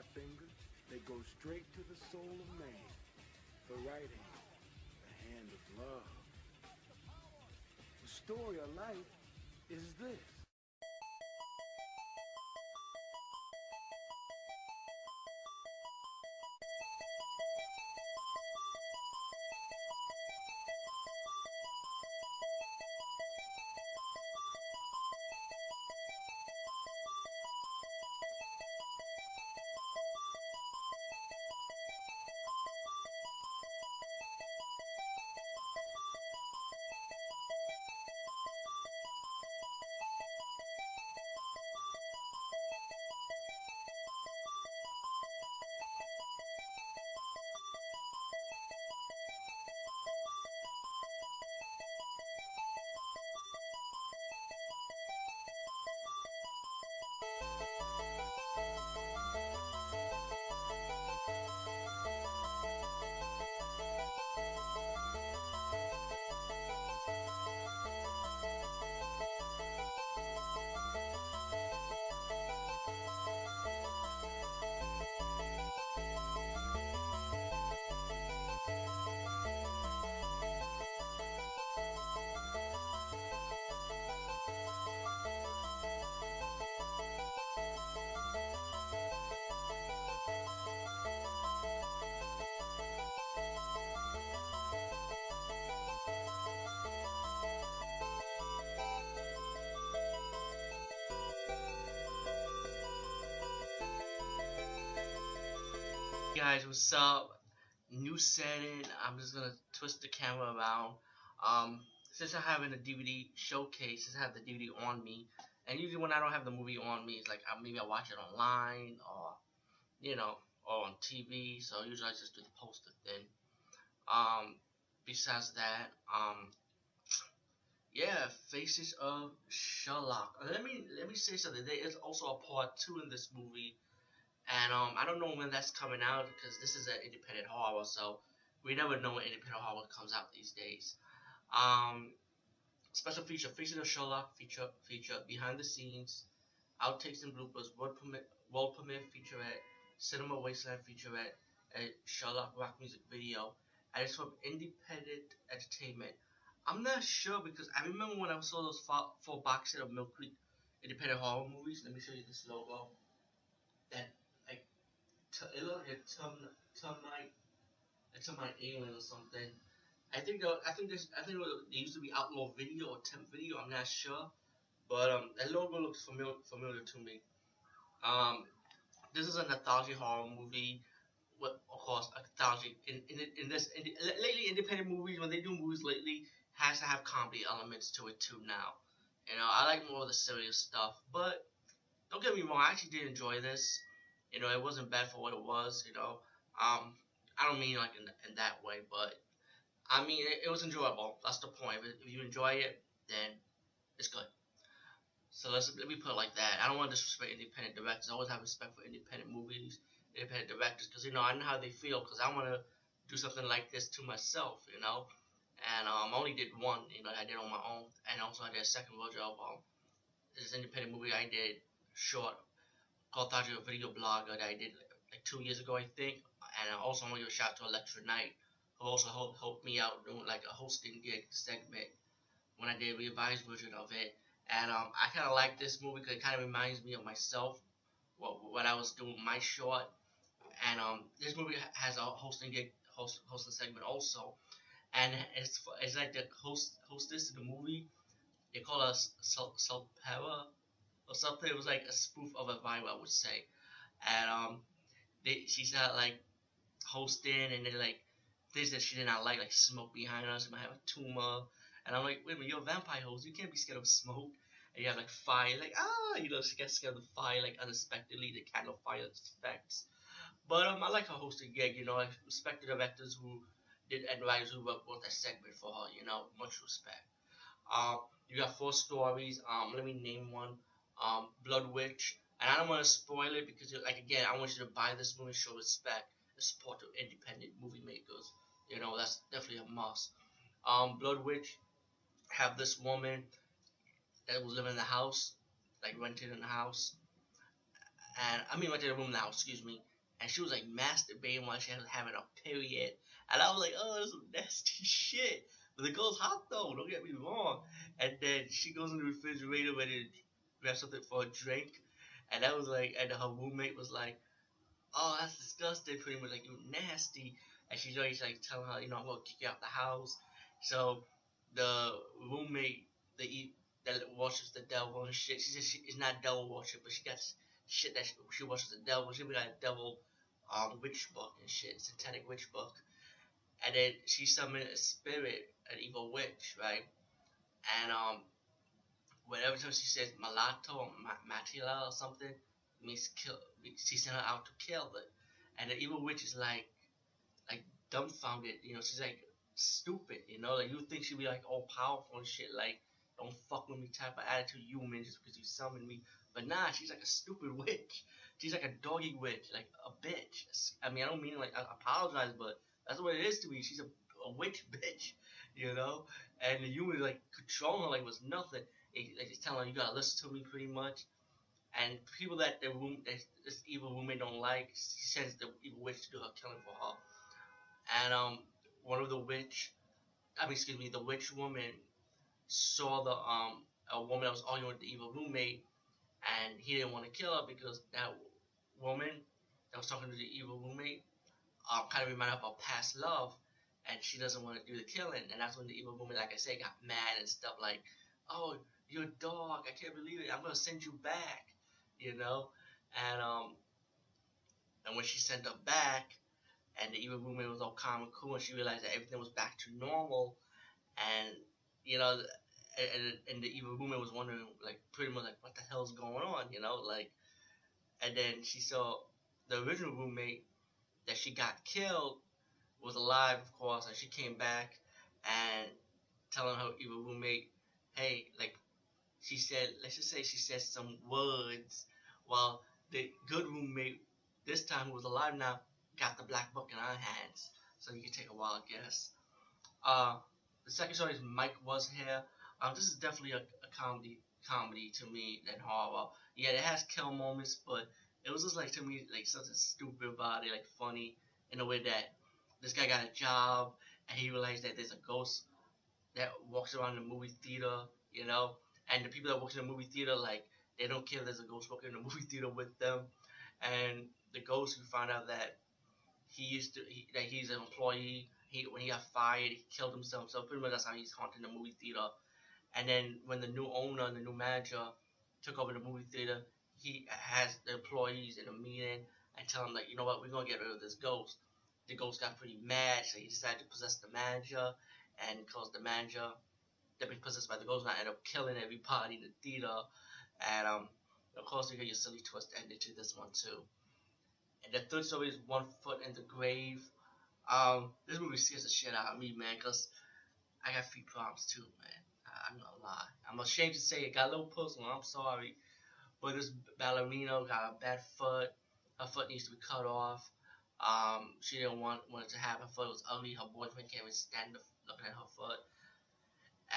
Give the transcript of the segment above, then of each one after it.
my fingers, they go straight to the soul of man. The right hand, the hand of love. The story of life is this. Guys, what's up? New setting. I'm just gonna twist the camera around. Since I'm having a DVD showcase, since I have the DVD on me, and usually when I don't have the movie on me, it's like maybe I watch it online or you know or on TV. So usually I just do the poster thing. Um, Besides that, yeah, Faces of Sherlock. Let me say something. There is also a part two in this movie, and I don't know when that's coming out because this is an independent horror, so we never know when independent horror comes out these days. Um, Special feature, Faces of Sherlock feature behind the scenes, outtakes and bloopers, world premiere featurette, cinema wasteland featurette, a Sherlock rock music video, and it's from Independent Entertainment. I'm not sure because I remember when I saw those four box set of Mill Creek independent horror movies. Let me show you this logo. That like it looked like a termite, alien or something. I think it used to be Outlaw Video or Temp Video. I'm not sure, but that logo looks familiar to me. Um, this is an anthology horror movie. With, of course, anthology lately independent movies when they do movies lately has to have comedy elements to it too now. I like more of the serious stuff, but don't get me wrong, I actually did enjoy this. It wasn't bad for what it was. I don't mean like in that way, but I mean it was enjoyable. That's the point. If you enjoy it, then it's good. So let me put it like that. I don't want to disrespect independent directors. I always have respect for independent movies, independent directors, because I know how they feel. Because I want to do something like this to myself, And I only did one, I did on my own, and also I did a second version of this independent movie I did short called Taji a Video Blogger that I did like 2 years ago, I think. And I also want to give a shout out to Electra Knight, who also helped me out doing like a hosting gig segment when I did a revised version of it. And I kind of like this movie because it kind of reminds me of myself, when I was doing my short. And this movie has a hosting segment also, and it's like the hostess in the movie. They call us Slutpira or something. It was like a spoof of a vibe, I would say. And she's not like hosting, and then like things that she did not like smoke behind us. She might have a tumor, and I'm like, wait a minute, you're a vampire host. You can't be scared of smoke. And you have like fire, like she gets scared of the fire like unexpectedly. The kind of fire effects. But I like her hosting gig. I respect the directors who did and writers who wrote that segment for her. Much respect. You got four stories. Let me name one. Blood Witch, and I don't want to spoil it because, like again, I want you to buy this movie, show respect, and support the independent movie makers. That's definitely a must. Blood Witch have this woman that was living in the house, like rented in the house, and I mean, went to the room now, excuse me, and she was like masturbating while she was having a period, and I was like, oh, that's some nasty shit. But the girl's hot though, don't get me wrong. And then she goes in the refrigerator and grab something for a drink, and that was like, and her roommate was like, oh, that's disgusting, pretty much like you nasty. And she's always like telling her, I'm gonna kick you out the house. So the roommate that worships the devil and shit, she says she is not devil worship, but she got shit that she worships the devil. She got a devil witch book and shit, satanic witch book. And then she summoned a spirit, an evil witch, right? And whenever time she says Malato or Matila or something, means kill. She sent her out to kill it. And the evil witch is like dumbfounded. She's like stupid. Like you think she'd be like all powerful and shit. Like don't fuck with me type of attitude, human, just because you summoned me. But nah, she's like a stupid witch. She's like a doggy witch, like a bitch. I mean, I don't mean like I apologize, but that's what it is to me. She's a witch bitch, And the human like controlling her like was nothing. Like it's telling her you gotta listen to me pretty much. And people that this evil woman don't like, she sends the evil witch to do her killing for her. And one of the witch, I mean, excuse me, the witch woman saw the a woman that was arguing with the evil roommate, and he didn't want to kill her because that woman that was talking to the evil roommate kind of reminded her of past love, and she doesn't want to do the killing. And that's when the evil woman, like I said, got mad and stuff like, "Oh, you're a dog! I can't believe it! I'm gonna send you back," And and when she sent her back, and the evil roommate was all calm and cool, and she realized that everything was back to normal, and you know, and the evil roommate was wondering, like, pretty much like, what the hell's going on, like, and then she saw the original roommate that she got killed was alive, of course, and she came back and telling her evil roommate, hey, like, she said, let's just say she said some words, while the good roommate, this time who was alive now, got the black book in her hands. So you can take a wild guess. Uh, the second story is Mike Was Here. This is definitely a comedy to me than horror. Yeah, it has kill moments, but it was just like to me like something stupid about it, like funny in a way that this guy got a job and he realized that there's a ghost that walks around the movie theater, and the people that work in the movie theater, like, they don't care if there's a ghost walking in the movie theater with them. And the ghost, we found out that that he's an employee. When he got fired, he killed himself. So pretty much that's how he's haunting the movie theater. And then when the new owner and the new manager took over the movie theater, he has the employees in a meeting and tell them, like, you know what, we're gonna get rid of this ghost. The ghost got pretty mad, so he decided to possess the manager, and cause the manager that been possessed by the ghost now end up killing everybody in the theater. And of course, you get your silly twist ended to this one too. And the third story is One Foot in the Grave. This movie scares the shit out of me, man, because I got feet problems too, man. I'm not gonna lie. I'm ashamed to say it. Got a little personal. I'm sorry, but this ballerina got a bad foot. Her foot needs to be cut off. She didn't want it to happen. Her foot was ugly. Her boyfriend can't even stand looking at her foot.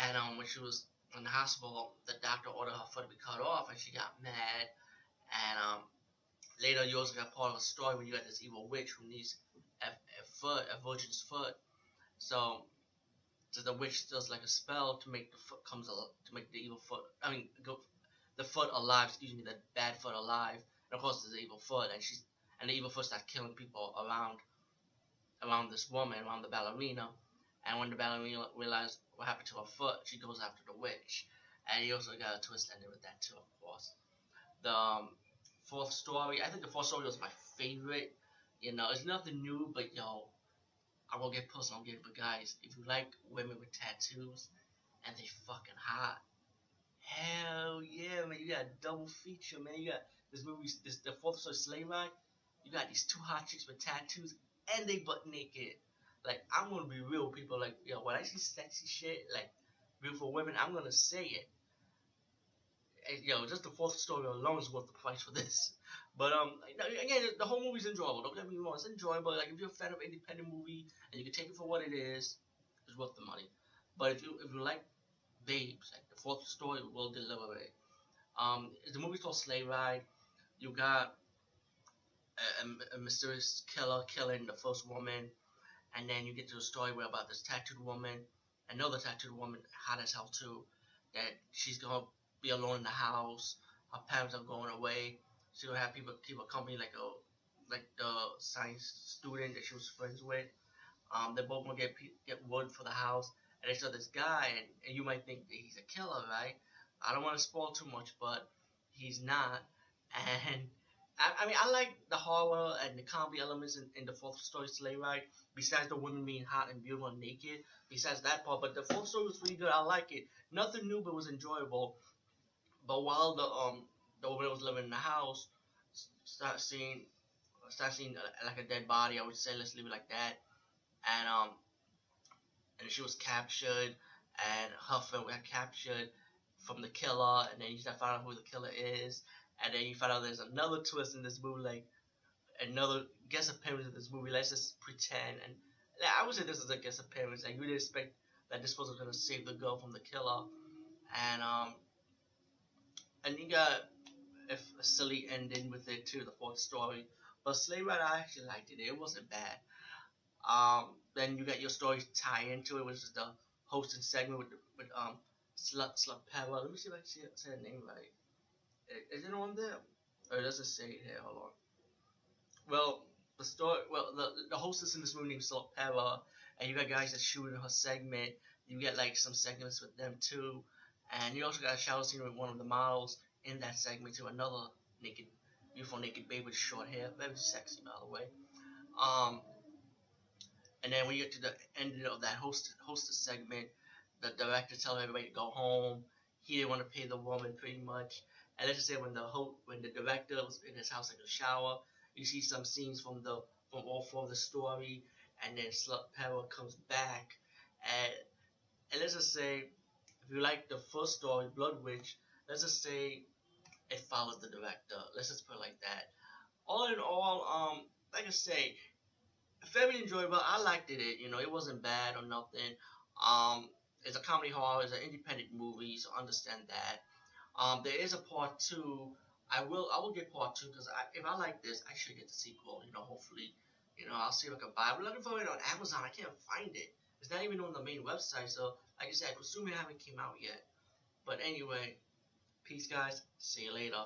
And when she was in the hospital, the doctor ordered her foot to be cut off, and she got mad. And later, you also got part of a story when you got this evil witch who needs a virgin's foot. So the witch does like a spell to make the foot to make the evil foot. The foot alive. Excuse me, the bad foot alive. And of course, there's the evil foot, and the evil foot starts killing people around this woman, around the ballerina. And when the ballerina realizes what happened to her foot, she goes after the witch. And you also got a twist ending with that too, of course. The fourth story, I think the fourth story was my favorite. It's nothing new, but I will get personal again. But guys, if you like women with tattoos and they fucking hot, hell yeah, man! You got a double feature, man. You got this movie, the fourth story, Sleigh Ride. You got these two hot chicks with tattoos and they butt naked. Like, I'm gonna be real, people. Like, when I see sexy shit, like beautiful women, I'm gonna say it. And, just the fourth story alone is worth the price for this. But again, the whole movie's enjoyable. Don't get me wrong, it's enjoyable. Like, if you're a fan of independent movie and you can take it for what it is, it's worth the money. But if you like babes, like the fourth story will deliver it. The movie's called Sleigh Ride. You got a mysterious killer killing the first woman, and then you get to the story where about this tattooed woman, another tattooed woman, hot as hell too, that she's gonna be alone in the house. Her parents are going away. She's gonna have people keep her company like the science student that she was friends with. They're both gonna get wood for the house, and they saw this guy, and you might think that he's a killer, right? I don't want to spoil too much, but he's not. And I mean, I like the horror and the comedy elements in the fourth story sleigh ride. Besides the women being hot and beautiful and naked, besides that part, but the fourth story was really good. I like it. Nothing new, but it was enjoyable. But while the woman was living in the house, start seeing start seeing like a dead body. I would say let's leave it like that. And she was captured, and her friend got captured from the killer, and then you start find out who the killer is, and then you find out there's another twist in this movie, like another guest appearance in this movie. Let's just pretend, and I would say this is a guest appearance. Like you didn't expect that this person was gonna save the girl from the killer, and you got a silly ending with it too, the fourth story. But Sleigh Ride, I actually liked it. It wasn't bad. Then you got your story tie into it, which is the hosting segment with Slutpira. Let me see if I can say the name right. Is it on there? Or it doesn't say it here. Hold on. Well, the hostess in this movie named Slutpira, and you got guys that shoot in her segment. You get like some segments with them too, and you also got a shower scene with one of the models in that segment to another naked, beautiful naked babe with short hair, very sexy by the way. Um, and then when you get to the end of that hostess segment, the director telling everybody to go home. He didn't want to pay the woman pretty much. And let's just say when the director was in his house like a shower, you see some scenes from all four of the story, and then Slut Peril comes back, and let's just say if you like the first story, Blood Witch, let's just say it follows the director. Let's just put it like that. All in all, like I say, very enjoyable. I liked it. You know, it wasn't bad or nothing. Um, it's a comedy horror. It's an independent movie, so understand that. There is a part two. I will get part two because if I like this, I should get the sequel. You know, hopefully, I'll see if I can buy it. I'm looking for it on Amazon. I can't find it. It's not even on the main website. So, like I said, I presume it haven't came out yet. But anyway, peace, guys. See you later.